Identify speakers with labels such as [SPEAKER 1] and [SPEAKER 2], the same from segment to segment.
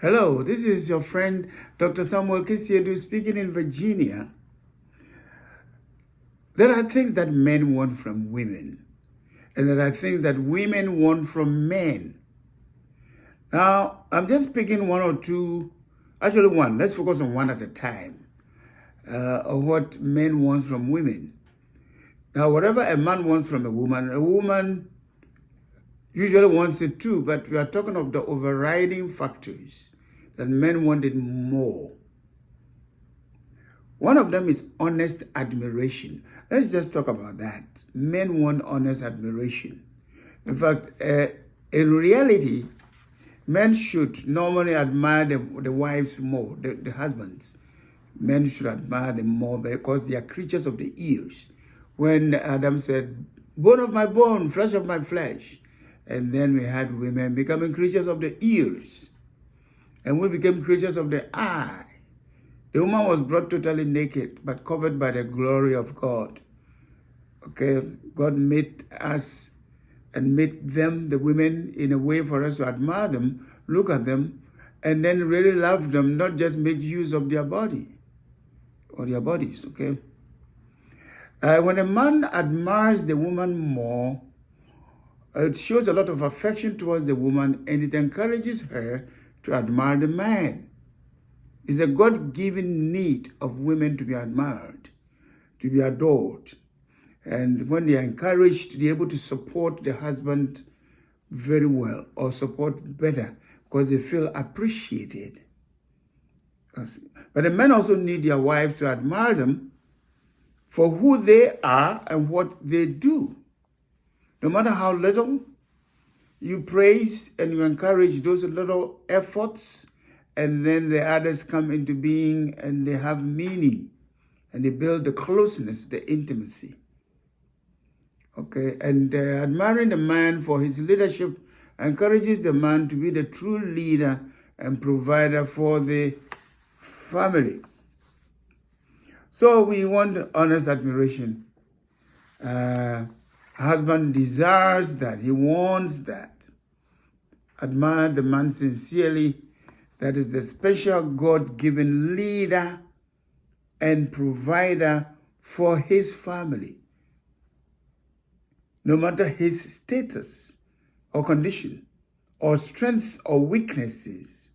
[SPEAKER 1] Hello, this is your friend Dr. Samuel Kisseadoo speaking in Virginia. There are things that men want from women, and there are things that women want from men. Now, I'm just picking one or two, actually one. Let's focus on one at a time of what men want from women. Now, whatever a man wants from a woman usually wants it too, but we are talking of the overriding factors that men wanted more. One of them is honest admiration. Let's just talk about that. Men want honest admiration. In fact, in reality, men should normally admire the wives more, the husbands. Men should admire them more because they are creatures of the ears. When Adam said, bone of my bone, flesh of my flesh. And then we had women becoming creatures of the ears. And we became creatures of the eye. The woman was brought totally naked, but covered by the glory of God. Okay, God made us and made them, the women, in a way for us to admire them, look at them, and then really love them, not just make use of their body or their bodies, okay? When a man admires the woman more, it shows a lot of affection towards the woman, and it encourages her to admire the man. It's a God-given need of women to be admired, to be adored. And when they are encouraged to be able to support the husband very well or support better because they feel appreciated. But the men also need their wives to admire them for who they are and what they do. No matter how little you praise and you encourage those little efforts, and then the others come into being and they have meaning and they build the closeness, the intimacy. Okay, and admiring the man for his leadership encourages the man to be the true leader and provider for the family. So we want honest admiration. Husband desires that, he wants that. Admire the man sincerely. That is the special God-given leader and provider for his family. No matter his status or condition or strengths or weaknesses.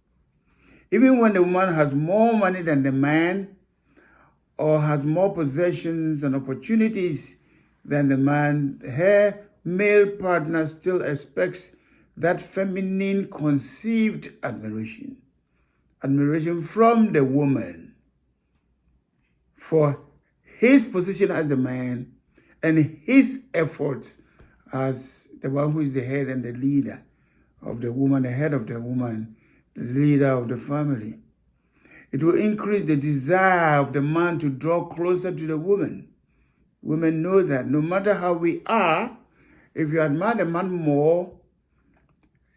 [SPEAKER 1] Even when the woman has more money than the man or has more possessions and opportunities than the man, her male partner still expects that feminine conceived admiration. Admiration from the woman for his position as the man and his efforts as the one who is the head and the leader of the woman, the head of the woman, the leader of the family. It will increase the desire of the man to draw closer to the woman. Women know that no matter how we are, if you admire the man more,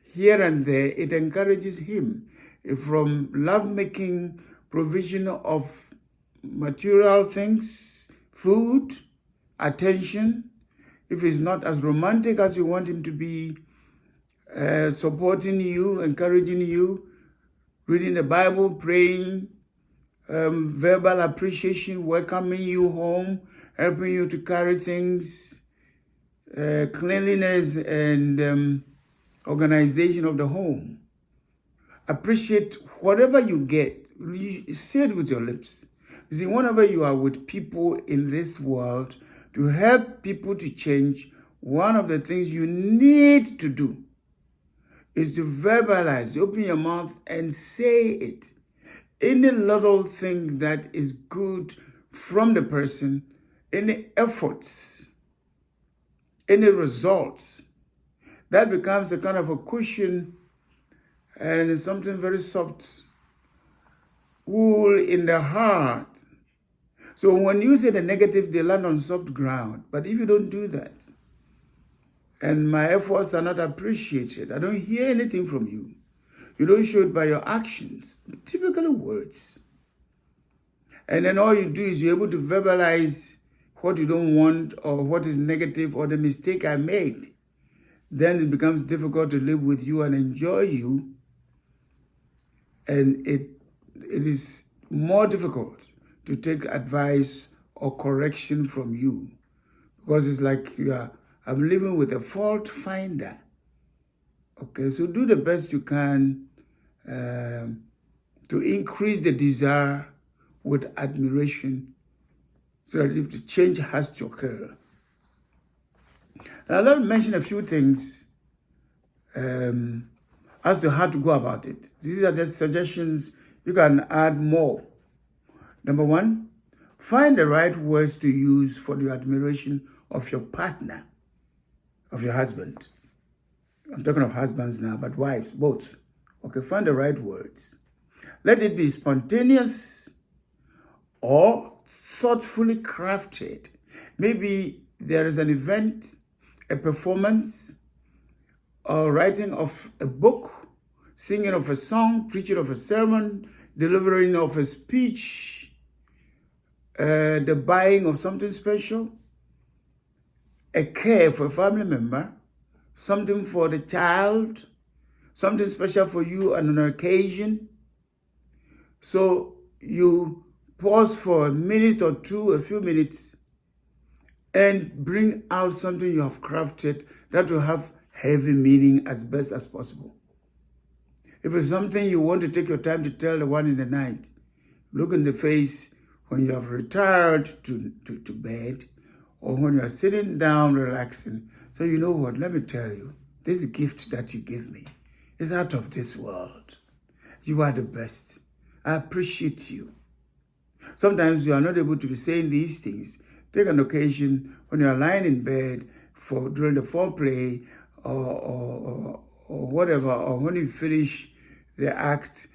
[SPEAKER 1] here and there, it encourages him. From love-making provision of material things, food, attention, if he's not as romantic as you want him to be, supporting you, encouraging you, reading the Bible, praying, verbal appreciation, welcoming you home, helping you to carry things, cleanliness and organization of the home. Appreciate whatever you get. You say it with your lips. You see, whenever you are with people in this world, to help people to change, one of the things you need to do is to verbalize, open your mouth and say it. Any little thing that is good from the person, any efforts, any results, that becomes a kind of a cushion and something very soft, wool in the heart. So when you say the negative, they land on soft ground. But if you don't do that, and my efforts are not appreciated, I don't hear anything from you. You don't show it by your actions, typically words. And then all you do is you're able to verbalize what you don't want or what is negative or the mistake I made. Then it becomes difficult to live with you and enjoy you. And it is more difficult to take advice or correction from you, because it's like I'm living with a fault finder. Okay, so do the best you can to increase the desire with admiration, so that if the change has to occur. Now, let me mention a few things as to how to go about it. These are just suggestions. You can add more. Number one, find the right words to use for the admiration of your partner, of your husband. I'm talking of husbands now, but wives, both. Okay, find the right words. Let it be spontaneous or thoughtfully crafted. Maybe there is an event, a performance, or writing of a book, singing of a song, preaching of a sermon, delivering of a speech, the buying of something special, a care for a family member, something for the child, something special for you on an occasion. So you pause for a minute or two, a few minutes, and bring out something you have crafted that will have heavy meaning as best as possible. If it's something you want to take your time to tell the one in the night, look in the face when you have retired to bed, or when you are sitting down relaxing. So you know what, let me tell you, this gift that you give me is out of this world. You are the best. I appreciate you. Sometimes you are not able to be saying these things. Take an occasion when you are lying in bed during the foreplay or whatever, or when you finish the act,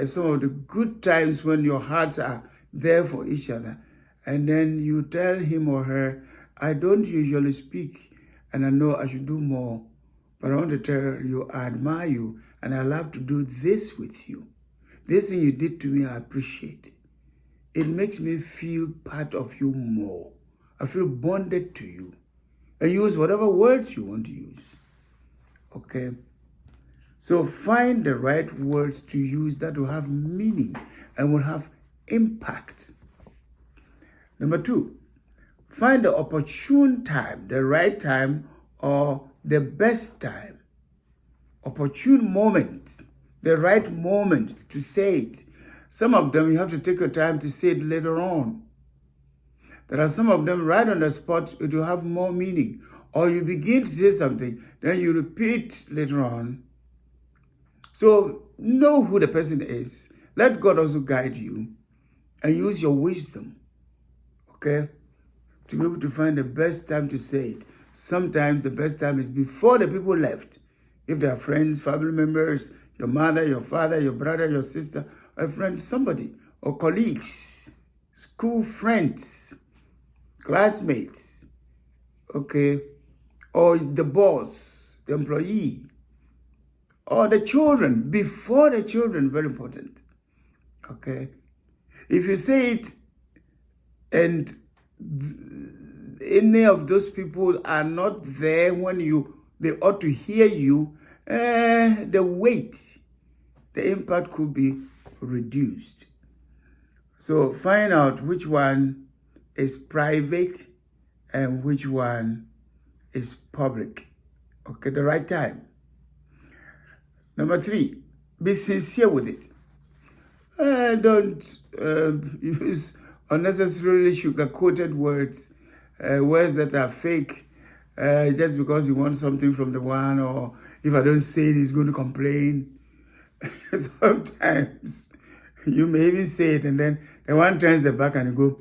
[SPEAKER 1] some of the good times when your hearts are there for each other. And then you tell him or her, I don't usually speak and I know I should do more, but I want to tell you I admire you and I love to do this with you. This thing you did to me, I appreciate it. It makes me feel part of you more. I feel bonded to you. And use whatever words you want to use. Okay? So find the right words to use that will have meaning and will have impact. Number two, find the opportune time, the right time, or the best time. Opportune moment, the right moment to say it. Some of them you have to take your time to say it later on. There are some of them right on the spot, it will have more meaning. Or you begin to say something, then you repeat later on. So know who the person is. Let God also guide you and use your wisdom, okay, to be able to find the best time to say it. Sometimes the best time is before the people left. If they are friends, family members, your mother, your father, your brother, your sister, a friend, somebody, or colleagues, school friends, classmates, okay, or the boss, the employee, or the children, before the children, very important, okay. If you say it and any of those people are not there when they ought to hear you, the weight, the impact could be reduced. So find out which one is private and which one is public. Okay, the right time. Number three, be sincere with it. Don't use unnecessarily sugar-coated words, words that are fake, just because you want something from the one, or if I don't say it, he's going to complain. Sometimes you may even say it, and then the one turns the back and you go,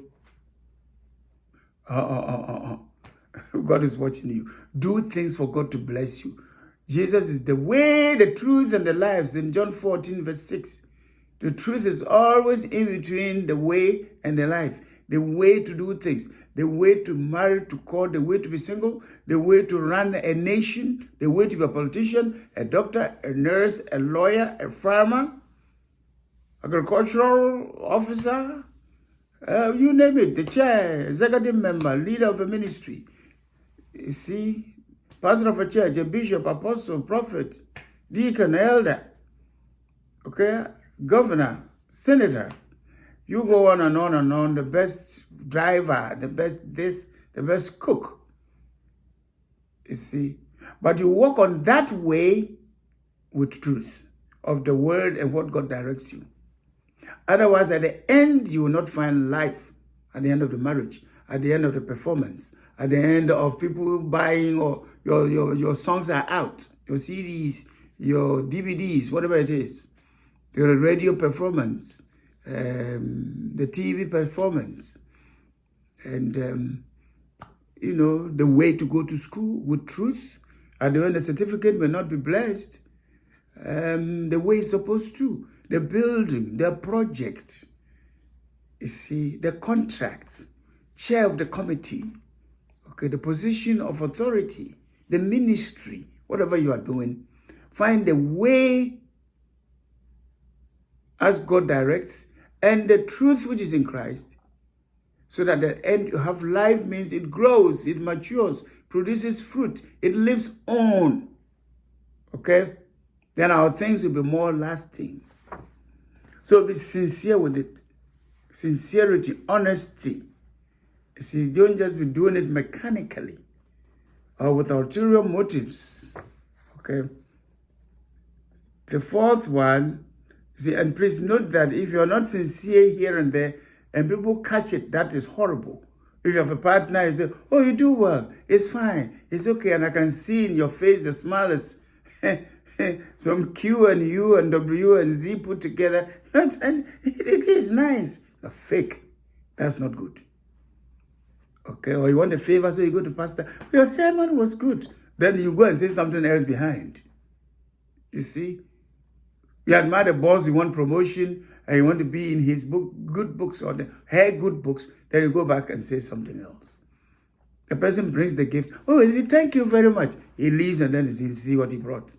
[SPEAKER 1] God is watching you. Do things for God to bless you. Jesus is the way, the truth, and the life. In John 14, verse 6. The truth is always in between the way and the life. The way to do things. The way to marry, to court, the way to be single, the way to run a nation, the way to be a politician, a doctor, a nurse, a lawyer, a farmer, agricultural officer, you name it, the chair, executive member, leader of a ministry. You see, pastor of a church, a bishop, apostle, prophet, deacon, elder. Okay? governor, senator. You go on and on and on, the best driver, the best this, the best cook. You see? But you walk on that way with truth of the word and what God directs you. Otherwise, at the end, you will not find life at the end of the marriage, at the end of the performance, at the end of people buying or your songs are out, your CDs, your DVDs, whatever it is, your radio performance, the TV performance, and the way to go to school with truth. At the end, the certificate may not be blessed the way it's supposed to. The building, the project, you see, the contracts, chair of the committee, okay, the position of authority, the ministry, whatever you are doing, find the way as God directs and the truth which is in Christ, so that at the end you have life means it grows, it matures, produces fruit, it lives on, okay? Then our things will be more lasting. So be sincere with it. Sincerity, honesty. See, don't just be doing it mechanically or with ulterior motives. Okay. The fourth one, see, and please note that if you're not sincere here and there, and people catch it, that is horrible. If you have a partner, you say, oh, you do well, it's fine, it's okay, and I can see in your face the smile is some Q and U and W and Z put together, and it is nice. A fake, that's not good. Okay, or you want a favor, so you go to pastor, your sermon was good. Then you go and say something else behind. You see? You admire the boss, you want promotion, and you want to be in his book, good books or her good books, then you go back and say something else. The person brings the gift. Oh, thank you very much. He leaves and then you see what he brought.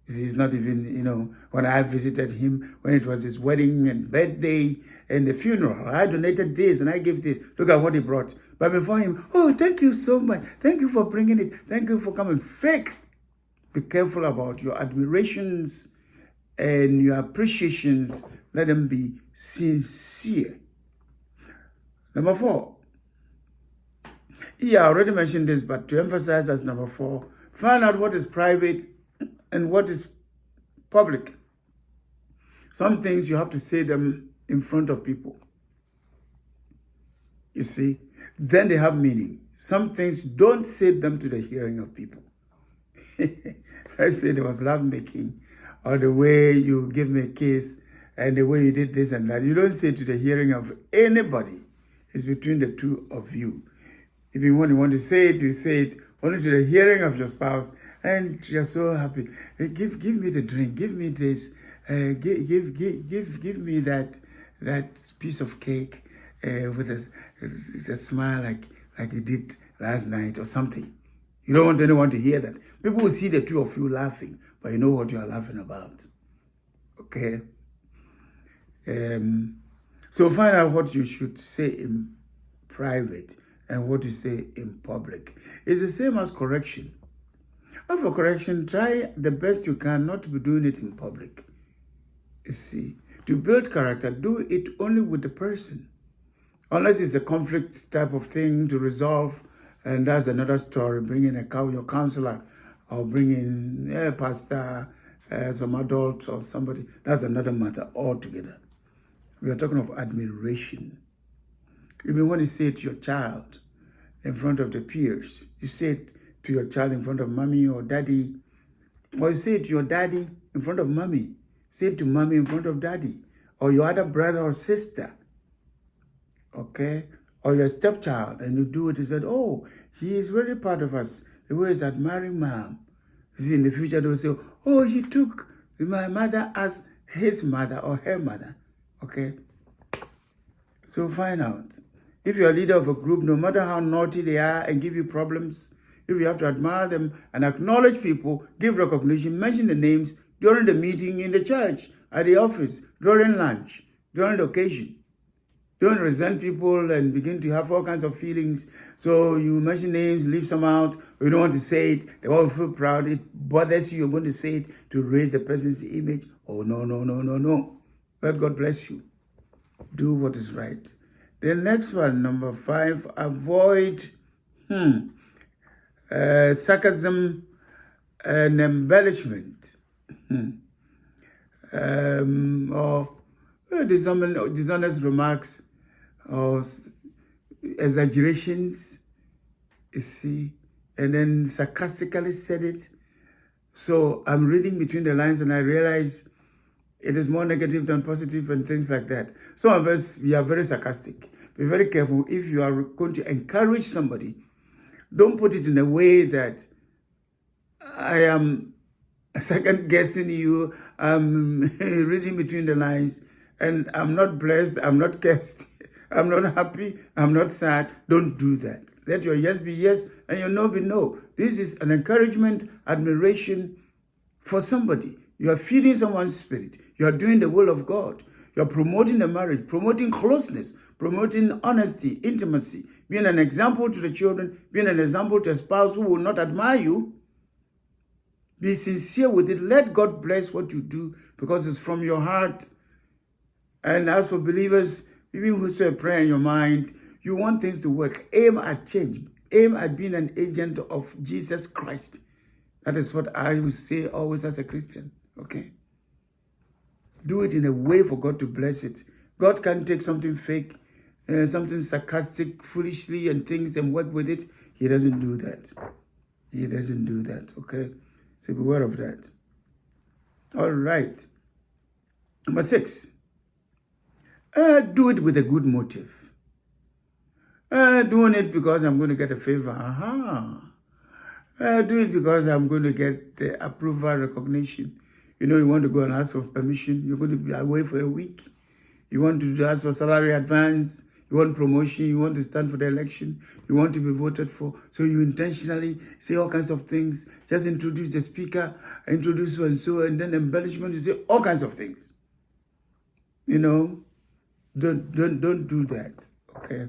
[SPEAKER 1] He's not even, when I visited him, when it was his wedding and birthday and the funeral, I donated this and I gave this. Look at what he brought. But before him, oh, thank you so much. Thank you for bringing it. Thank you for coming. Fake. Be careful about your admirations and your appreciations. Let them be sincere. Number 4. Yeah, I already mentioned this, but to emphasize as number 4, find out what is private and what is public. Some things you have to say them in front of people. You see, then they have meaning. Some things don't say them to the hearing of people. I said there was love making, or the way you give me a kiss, and the way you did this and that. You don't say it to the hearing of anybody. It's between the two of you. If you want to say it, you say it only to the hearing of your spouse, and you're so happy. Hey, give me the drink. Give me this. Give me that piece of cake with a smile like you did last night or something. You don't want anyone to hear that. People will see the two of you laughing, but you know what you are laughing about. Okay? So find out what you should say in private and what you say in public. It's the same as correction. And for correction, try the best you can not to be doing it in public. You see, to build character, do it only with the person. Unless it's a conflict type of thing to resolve, and that's another story. Bring in your counselor, or bring in a pastor, some adult or somebody. That's another matter altogether. We are talking of admiration. Even when you say it to your child in front of the peers, you say it to your child in front of mommy or daddy, or you say it to your daddy in front of mommy, say it to mommy in front of daddy, or your other brother or sister, okay? Or your stepchild, and you do it, you said, oh, he is really part of us, the way he's admiring mom. See, in the future, they'll say, oh, he took my mother as his mother or her mother, okay? So find out. If you're a leader of a group, no matter how naughty they are and give you problems, if you have to admire them and acknowledge people, give recognition, mention the names during the meeting in the church, at the office, during lunch, during the occasion. Don't resent people and begin to have all kinds of feelings. So you mention names, leave some out, or you don't want to say it, they won't feel proud, it bothers you, you're going to say it to raise the person's image. Oh, no. Let God bless you. Do what is right. The next one, number 5, avoid sarcasm and embellishment. Or dishonest remarks or exaggerations, you see, and then sarcastically said it. So I'm reading between the lines and I realize it is more negative than positive and things like that. Some of us, we are very sarcastic. Be very careful. If you are going to encourage somebody, don't put it in a way that I am second guessing you, I'm reading between the lines, and I'm not blessed, I'm not cursed, I'm not happy, I'm not sad. Don't do that. Let your yes be yes and your no be no. This is an encouragement, admiration for somebody. You are feeding someone's spirit. You are doing the will of God. You are promoting the marriage, promoting closeness, promoting honesty, intimacy, being an example to the children, being an example to a spouse who will not admire you. Be sincere with it. Let God bless what you do because it's from your heart. And as for believers, even who say a prayer in your mind, you want things to work. Aim at change. Aim at being an agent of Jesus Christ. That is what I would say always as a Christian. Okay? Do it in a way for God to bless it. God can take something fake, something sarcastic, foolishly and things and work with it. He doesn't do that. He doesn't do that. Okay? So beware of that. All right. Number 6. Do it with a good motive. Doing it because I'm going to get a favor. Do it because I'm going to get the approval, recognition. You know, you want to go and ask for permission. You're going to be away for a week. You want to ask for salary advance. You want promotion. You want to stand for the election. You want to be voted for. So you intentionally say all kinds of things. Just introduce the speaker, introduce so and so, and then embellishment. You say all kinds of things. You know, don't do that. Okay.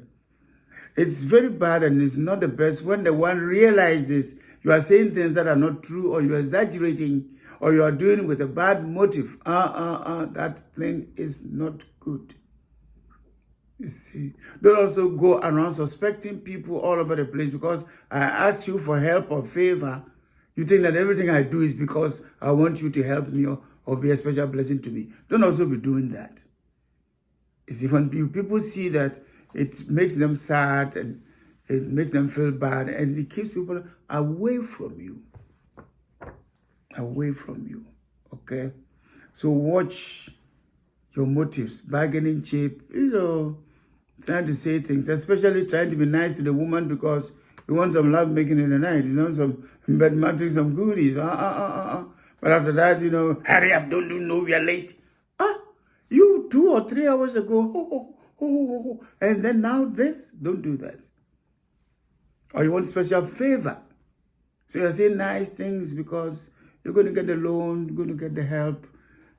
[SPEAKER 1] It's very bad and it's not the best when the one realizes you are saying things that are not true or you're exaggerating or you are doing it with a bad motive. That thing is not good. You see, don't also go around suspecting people all over the place because I asked you for help or favor. You think that everything I do is because I want you to help me or be a special blessing to me. Don't also be doing that. You see, when people see that, it makes them sad and it makes them feel bad and it keeps people away from you. Away from you. Okay? So watch your motives, bargaining chip, trying to say things, especially trying to be nice to the woman because you want some love making in the night, some bad some goodies. But after that, hurry up, don't we are late. You 2 or 3 hours ago, and then now this, don't do that. Or you want special favor. So you're saying nice things because you're going to get the loan, you're going to get the help,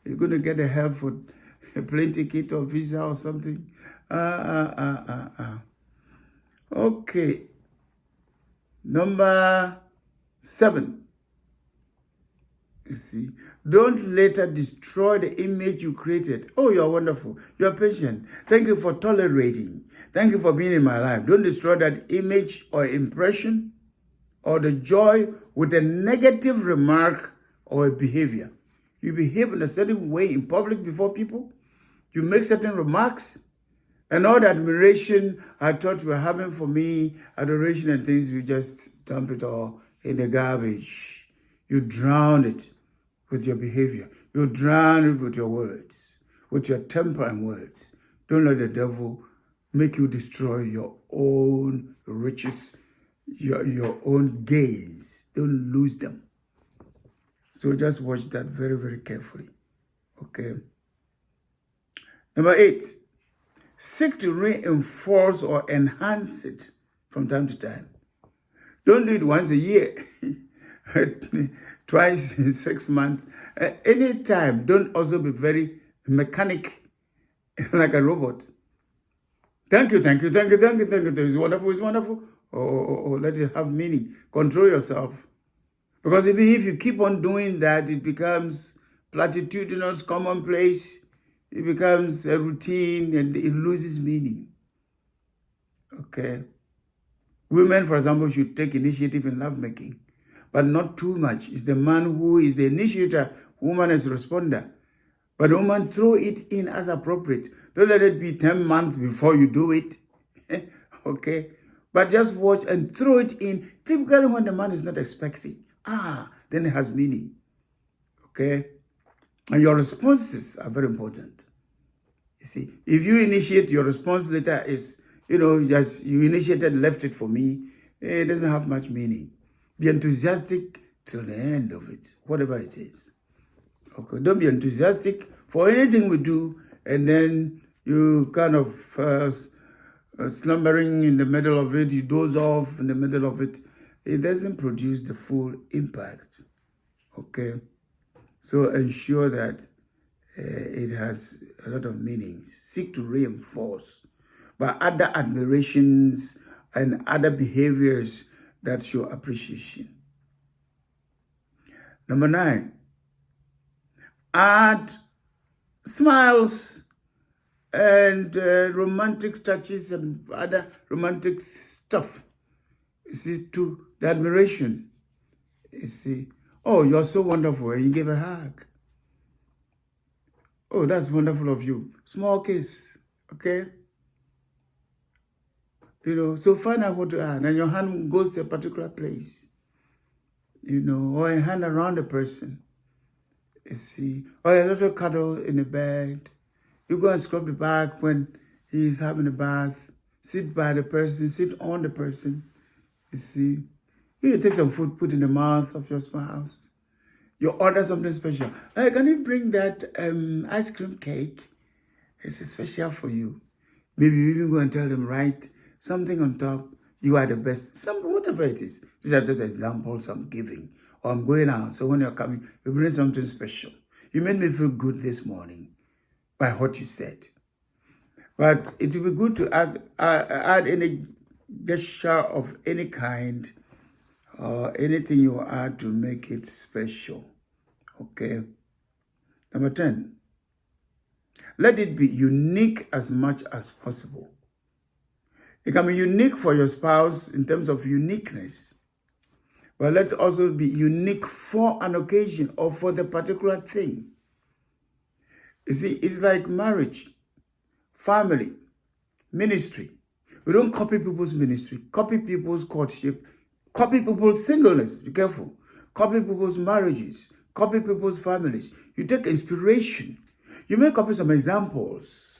[SPEAKER 1] you're going to get the help for a plane ticket or visa or something. Okay. Number 7. You see, don't later destroy the image you created. Oh, you're wonderful. You're patient. Thank you for tolerating. Thank you for being in my life. Don't destroy that image or impression or the joy with a negative remark or a behavior. You behave in a certain way in public before people. You make certain remarks. And all the admiration I thought you were having for me, adoration and things, you just dump it all in the garbage. You drown it with your behavior. You drown it with your words, with your temper and words. Don't let the devil make you destroy your own riches, your own gains. Don't lose them. So just watch that very, very carefully. Okay. Number 8, seek to reinforce or enhance it from time to time. Don't do it once a year. Twice in 6 months. Anytime. Don't also be very mechanic like a robot. Thank you. It's wonderful. Oh, let it have meaning. Control yourself. Because even if you keep on doing that, it becomes platitudinous, commonplace. it becomes a routine and it loses meaning. Okay. Women, for example, should take initiative in lovemaking, but not too much. It's the man who is the initiator, woman is responder. But the woman throw it in as appropriate. Don't let it be 10 months before you do it. Okay? But just watch and throw it in typically when the man is not expecting. Then it has meaning. Okay? And your responses are very important. You see, if you initiate, your response later is, just you initiated, left it for me, it doesn't have much meaning. Be enthusiastic till the end of it, whatever it is. Okay, don't be enthusiastic for anything we do, and then you kind of slumbering in the middle of it, you doze off in the middle of it. It doesn't produce the full impact. Okay, so ensure that it has a lot of meaning. Seek to reinforce by other admirations and other behaviors that show appreciation. Number 9, add smiles and romantic touches and other romantic stuff. You see, to the admiration. You see, oh, you're so wonderful, and you give a hug. Oh, that's wonderful of you. Small kiss, okay? So find out what to add, and your hand goes to a particular place, or a hand around the person, you see, or a little cuddle in the bed. You go and scrub the back when he's having a bath. Sit by the person, sit on the person, you see. You take some food, put in the mouth of your spouse. You order something special. Hey, can you bring that ice cream cake? It's special for you. Maybe you even go and tell them, write something on top. You are the best. Whatever it is. These are just examples I'm giving. Or I'm going out. So when you're coming, you bring something special. You made me feel good this morning by what you said. But it will be good to add any gesture of any kind or anything you add to make it special. Okay. Number 10. Let it be unique as much as possible. It can be unique for your spouse in terms of uniqueness, but let it also be unique for an occasion or for the particular thing. You see, it's like marriage, family, ministry. We don't copy people's ministry, copy people's courtship, copy people's singleness. Be careful. Copy people's marriages, copy people's families. You take inspiration. You may copy some examples.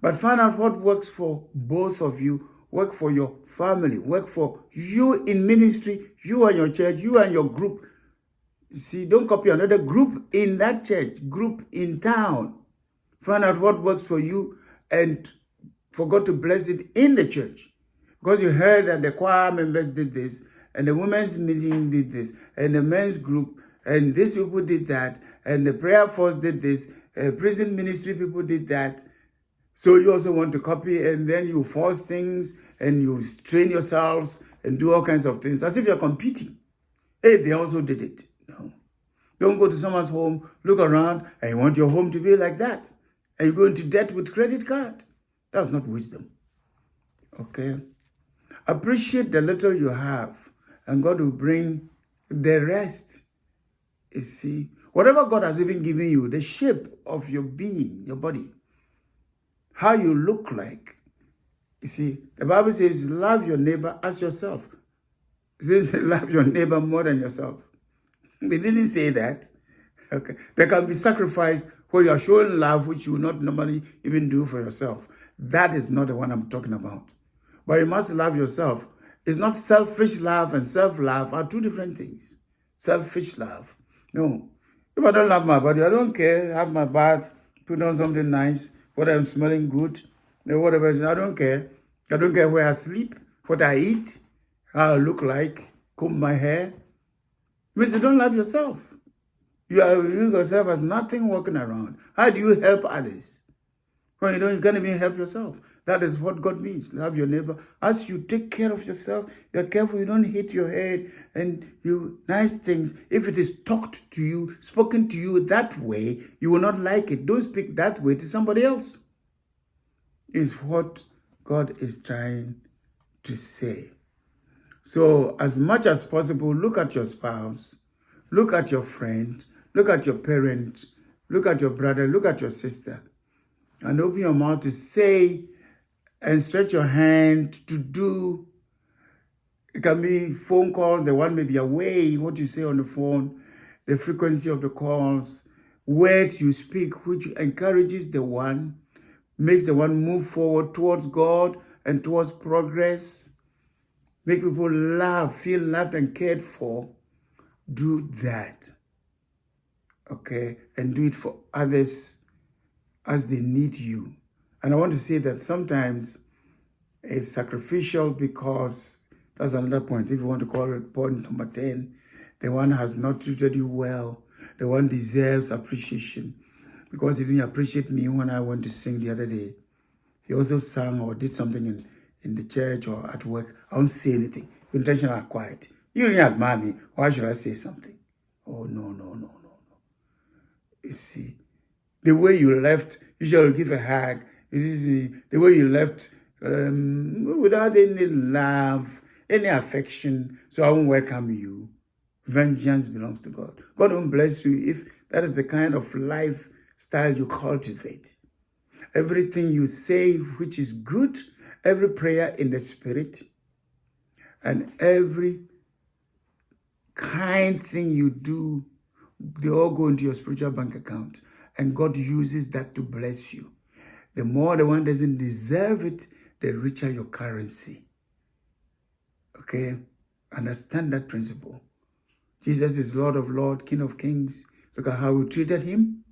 [SPEAKER 1] But find out what works for both of you, work for your family, work for you in ministry, you and your church, you and your group. See, don't copy another group in that church, group in town. Find out what works for you and for God to bless it in the church. Because you heard that the choir members did this, and the women's meeting did this, and the men's group, and these people did that, and the prayer force did this, prison ministry people did that. So you also want to copy, and then you force things, and you train yourselves, and do all kinds of things, as if you're competing. Hey, they also did it. No. Don't go to someone's home, look around, and you want your home to be like that. And you go into debt with credit card. That's not wisdom. Okay? Appreciate the little you have, and God will bring the rest. You see, whatever God has even given you, the shape of your being, your body, how you look like. You see, the Bible says, love your neighbor as yourself. It says, love your neighbor more than yourself. They didn't say that. Okay. There can be sacrifice where you are showing love, which you would not normally even do for yourself. That is not the one I'm talking about. But you must love yourself. It's not selfish love and self-love are two different things. Selfish love. No. If I don't love my body, I don't care. Have my bath, put on something nice, whether I'm smelling good, whatever. I don't care. I don't care where I sleep, what I eat, how I look like, comb my hair. It means you don't love yourself. You yourself as nothing walking around. How do you help others? When you can't even help yourself. That is what God means. Love your neighbor. As you take care of yourself, you're careful you don't hit your head and you nice things. If it is talked to you, spoken to you that way, you will not like it. Don't speak that way to somebody else. Is what God is trying to say. So as much as possible, look at your spouse, look at your friend, look at your parent, look at your brother, look at your sister, and open your mouth to say and stretch your hand to do. It can be phone calls, the one may be away, what you say on the phone, the frequency of the calls, words you speak, which encourages the one, makes the one move forward towards God and towards progress. Make people laugh, feel loved and cared for. Do that. Okay? And do it for others as they need you. And I want to say that sometimes it's sacrificial because that's another point. If you want to call it point number 10, the one has not treated you well. The one deserves appreciation because he didn't appreciate me when I went to sing the other day. He also sang or did something in the church or at work. I won't say anything. Intentional quiet. You didn't admire me. Why should I say something? Oh, no. You see, the way you left, you shall give a hug. The way you left without any love, any affection, so I won't welcome you. Vengeance belongs to God. God won't bless you if that is the kind of lifestyle you cultivate. Everything you say which is good, every prayer in the spirit, and every kind thing you do, they all go into your spiritual bank account. And God uses that to bless you. The more the one doesn't deserve it, the richer your currency. Okay? Understand that principle. Jesus is Lord of Lords, King of Kings. Look at how we treated him.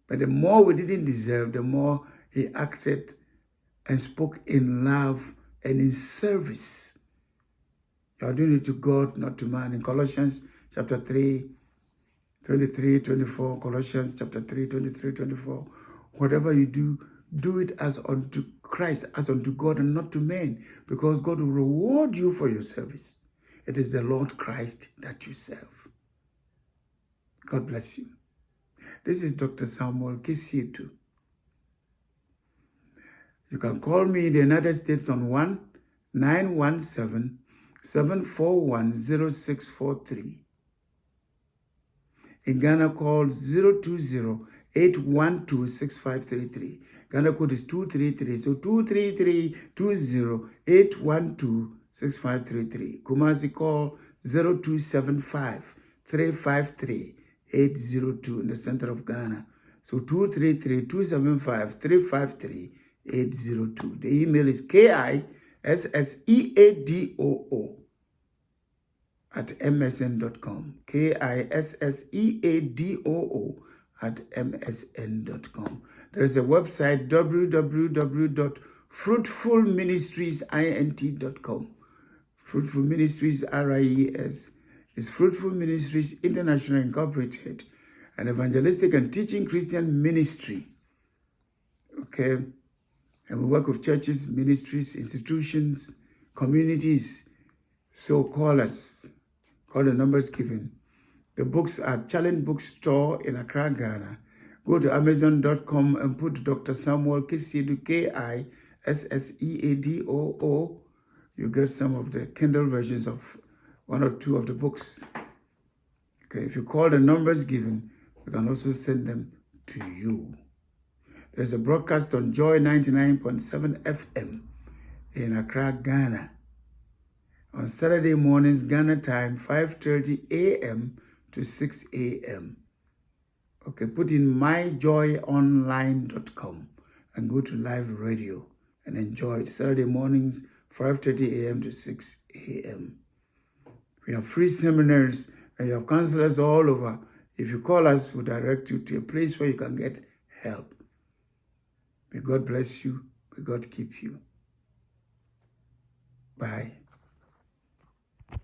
[SPEAKER 1] But the more we didn't deserve, the more he acted and spoke in love and in service. You are doing it to God, not to man. In Colossians chapter 3, 23, 24, Colossians chapter 3, 23, 24. Whatever you do, do it as unto Christ, as unto God and not to men, because God will reward you for your service. It is the Lord Christ that you serve. God bless you. This is Dr. Samuel Kisseadoo. You can call me in the United States on 1-917-741-0643. In Ghana, call 020-812-6533. Ghana code is 233. So 233-20-812-6533. Kumasi, call 0275-353-802 in the center of Ghana. So 233-275-353-802. The email is kisseadoo@msn.com. kisseadoo@msn.com. There's a website, www.fruitfulministriesint.com. Fruitful Ministries, RIES, is Fruitful Ministries International Incorporated, an evangelistic and teaching Christian ministry. Okay? And we work with churches, ministries, institutions, communities. So call us. Call the numbers given. The books are Challenge Bookstore in Accra, Ghana. Go to Amazon.com and put Dr. Samuel Kisseadoo, Kisseadoo. You get some of the Kindle versions of one or two of the books. Okay, if you call the numbers given, we can also send them to you. There's a broadcast on Joy 99.7 FM in Accra, Ghana. On Saturday mornings, Ghana time, 5:30 a.m. to 6 a.m. Okay, put in myjoyonline.com and go to live radio and enjoy it. Saturday mornings, 5:30 a.m. to 6 a.m. We have free seminars and you have counselors all over. If you call us, we'll direct you to a place where you can get help. May God bless you. May God keep you. Bye.